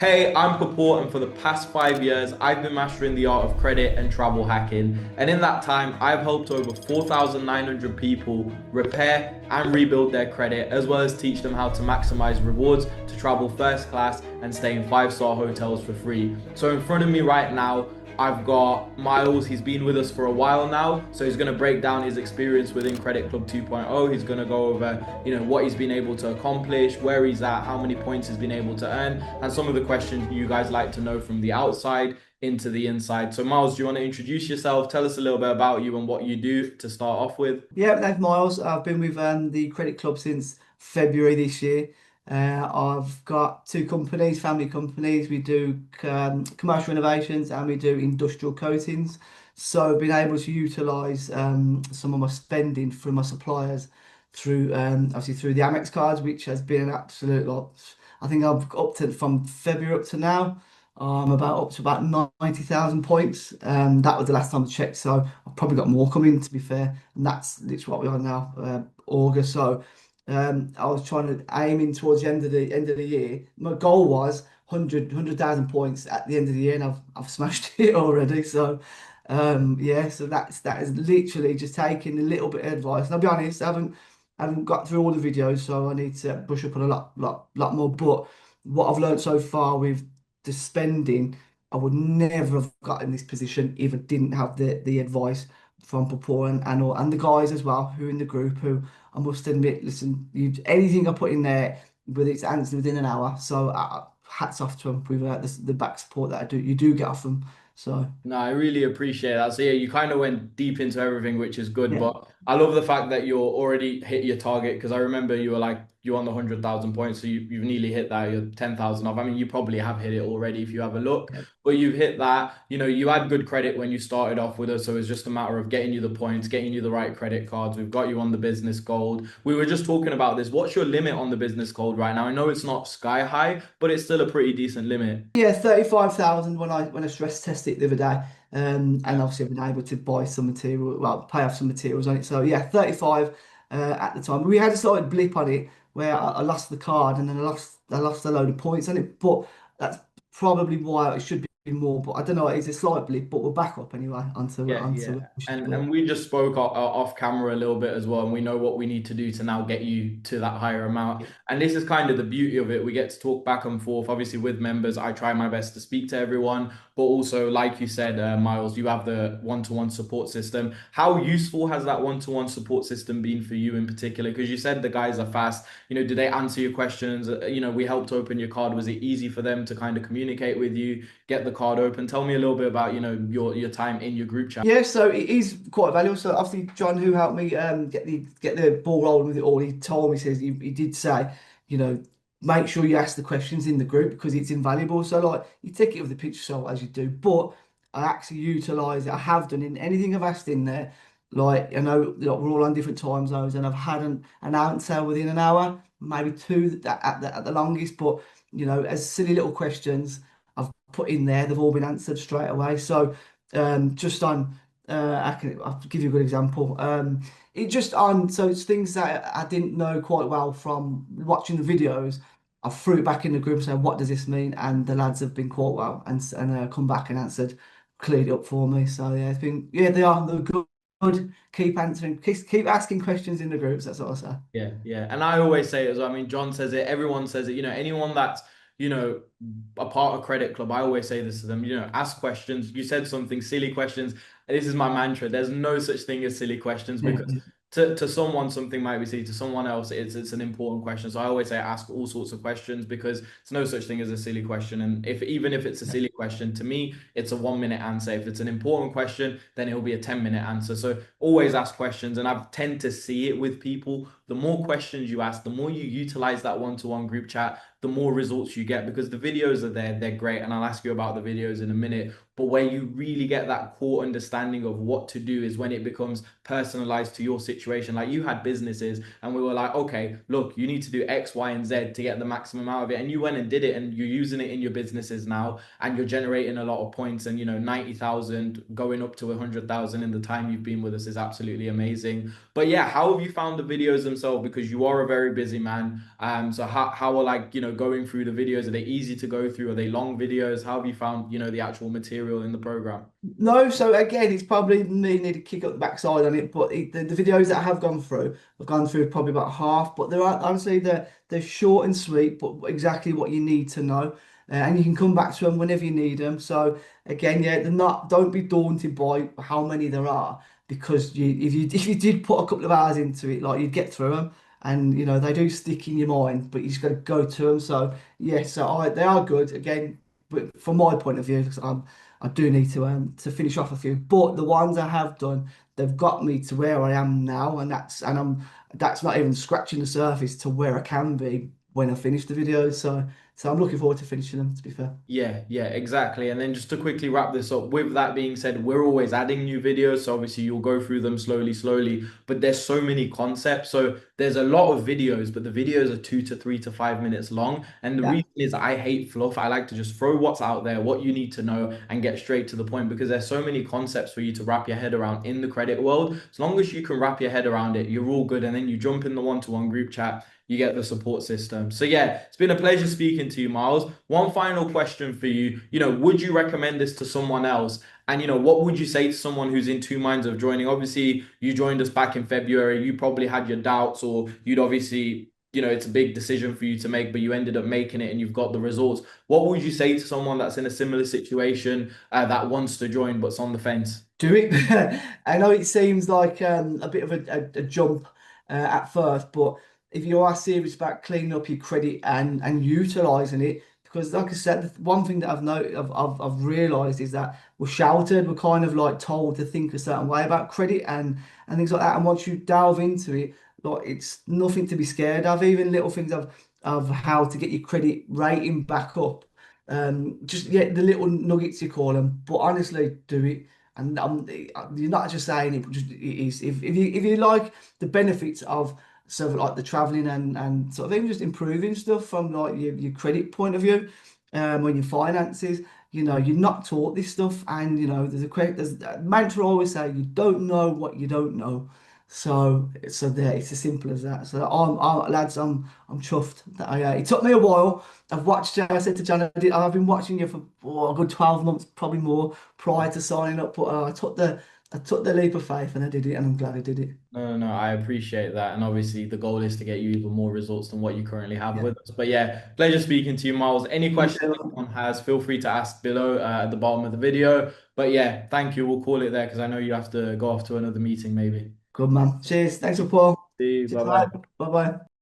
Hey, I'm Kapoor, and for the past 5 years, I've been mastering the art of credit and travel hacking. And in that time, I've helped over 4,900 people repair and rebuild their credit, as well as teach them how to maximize rewards to travel first class and stay in five-star hotels for free. So, in front of me right now, I've got Myles. He's been with us for a while now, so he's going to break down his experience within Credit Club 2.0. He's going to go over, what he's been able to accomplish, where he's at, how many points he's been able to earn, and some of the questions you guys like to know from the outside into the inside. So, Myles, do you want to introduce yourself? Tell us a little bit about you and what you do to start off with. Yeah, that's Miles. I've been with the credit club since February this year. I've got two companies, family companies. We do commercial renovations and we do industrial coatings. So I've been able to utilise some of my spending from my suppliers through obviously through the Amex cards, which has been an absolute lot. I think I've up to from February up to now. I'm about up to about 90,000 points. That was the last time I checked, so I've probably got more coming to be fair, and that's literally what we are now, August. So I was trying to aim in towards the end of the year. My goal was 100,000 points at the end of the year, and I've smashed it already. So yeah, so that is literally just taking a little bit of advice. And I'll be honest, I haven't got through all the videos, so I need to brush up on a lot more. But what I've learned so far with the spending, I would never have got in this position if I didn't have the advice from Paul and the guys as well who are in the group who I must admit, listen, anything I put in there, whether it's answered within an hour. So hats off to them with the back support that you do get off them. So No, I really appreciate that. So yeah, you kind of went deep into everything, which is good. yeah. But I love the fact that you're already hit your target because I remember you were like you on the 100,000 points, so you've nearly hit that. You're 10,000 off. I mean, you probably have hit it already if you have a look, but you've hit that. You had good credit when you started off with us, so it's just a matter of getting you the points, getting you the right credit cards. We've got you on the business gold. We were just talking about this. What's your limit on the business gold right now? I know it's not sky high, but it's still a pretty decent limit. Yeah, 35,000 when I stress test it the other day. And obviously I've been able to buy some material, well, pay off some materials on it. So yeah, 35 at the time. We had a slight blip on it where I lost the card and then I lost a load of points on it. But that's probably why it should be more. But I don't know, it's a slight blip, but we're back up anyway Yeah, onto yeah. which is And good. we just spoke off camera a little bit as well, and we know what we need to do to now get you to that higher amount. And this is kind of the beauty of it. We get to talk back and forth. Obviously, with members, I try my best to speak to everyone, but also, like you said, Myles, you have the one-to-one support system. How useful has that one-to-one support system been for you in particular? Because you said the guys are fast. Do they answer your questions? We helped open your card. Was it easy for them to kind of communicate with you, get the card open? Tell me a little bit about, your time in your group chat. Yeah, so it is quite valuable. So obviously John, who helped me get the ball rolling with it all, he told me, says he did say, you know, make sure you ask the questions in the group because it's invaluable. So like you take it with a pinch of salt as you do, but I actually utilise it. I have done in anything I've asked in there. Like I know like, we're all on different time zones, and I've had an answer within an hour, maybe two at the longest. But as silly little questions I've put in there, they've all been answered straight away. So just on I'll give you a good example. It just on so it's things that I didn't know quite well from watching the videos. I threw it back in the group and said, "What does this mean?" And the lads have been quite well and come back and answered, cleared it up for me. So yeah, it's been they're good. Good. Keep answering, keep asking questions in the groups. That's what I say. Yeah, yeah. And I always say it as well. I mean, John says it, everyone says it, anyone that's, you know, a part of Credit Club, I always say this to them, ask questions. You said something, silly questions. This is my mantra. There's no such thing as silly questions Yeah, because to someone something might be silly, to someone else it's an important question. So I always say ask all sorts of questions because it's no such thing as a silly question. And if even if it's a yeah, silly question, to me, it's a 1 minute answer. If it's an important question, then it'll be a 10-minute answer. So always ask questions. And I tend to see it with people. The more questions you ask, the more you utilize that one-to-one group chat, the more results you get because the videos are there, they're great. And I'll ask you about the videos in a minute. But where you really get that core understanding of what to do is when it becomes personalized to your situation. Like you had businesses, and we were like, okay, look, you need to do X, Y, and Z to get the maximum out of it. And you went and did it, and you're using it in your businesses now, and you're generating a lot of points. And 90,000 going up to 100,000 in the time you've been with us is absolutely amazing. But yeah, how have you found the videos themselves? Because you are a very busy man. So how are like, going through the videos? Are they easy to go through? Are they long videos? How have you found, the actual material in the program? No, so again, it's probably me need to kick up the backside on it. But the videos that I have gone through, I've gone through probably about half. But honestly, they're short and sweet, but exactly what you need to know, and you can come back to them whenever you need them. So again, yeah, they're not. Don't be daunted by how many there are, because if you did put a couple of hours into it, like you'd get through them. And they do stick in your mind, but you just got to go to them. So yeah, they are good. Again, but from my point of view, because I do need to finish off a few, but the ones I have done, they've got me to where I am now, that's not even scratching the surface to where I can be when I finish the videos. So I'm looking forward to finishing them, to be fair. Yeah, yeah, exactly. And then just to quickly wrap this up, with that being said, we're always adding new videos. So obviously you'll go through them slowly, slowly, but there's so many concepts. So there's a lot of videos, but the videos are 2 to 3 to 5 minutes long. And the Yeah. reason is I hate fluff. I like to just throw what's out there, what you need to know, and get straight to the point because there's so many concepts for you to wrap your head around in the credit world. As long as you can wrap your head around it, you're all good. And then you jump in the one-to-one group chat, you get the support system. So yeah, it's been a pleasure speaking to you, Myles. One final question for you. Would you recommend this to someone else? And what would you say to someone who's in two minds of joining? Obviously, you joined us back in February. You probably had your doubts, or you'd obviously, it's a big decision for you to make, but you ended up making it and you've got the results. What would you say to someone that's in a similar situation that wants to join but's on the fence? Do it. I know it seems like a bit of a jump at first, but if you are serious about cleaning up your credit and utilizing it, because like I said, the one thing that I've realized is that we're sheltered, we're kind of like told to think a certain way about credit and things like that. And once you delve into it, like it's nothing to be scared of. Even little things of how to get your credit rating back up. Just yeah, the little nuggets you call them. But honestly, do it. And you're not just saying it, but just it is. If you like the benefits of sort of like the traveling and sort of even just improving stuff from like your credit point of view, when your finances, you're not taught this stuff, and there's a mantra I always say, you don't know what you don't know. So there, it's as simple as that. So lads, I'm chuffed that it took me a while. I've watched. I said to John, I've been watching you for a good 12 months, probably more, prior to signing up. But I took the leap of faith and I did it, and I'm glad I did it. No, no, no, I appreciate that. And obviously, the goal is to get you even more results than what you currently have Yeah. with us. But yeah, pleasure speaking to you, Myles. Any You questions too. anyone has, feel free to ask below at the bottom of the video. But yeah, thank you. We'll call it there because I know you have to go off to another meeting, maybe. Good man. Cheers. Thanks for Paul. See you. Cheers, Bye mate. bye. Bye bye.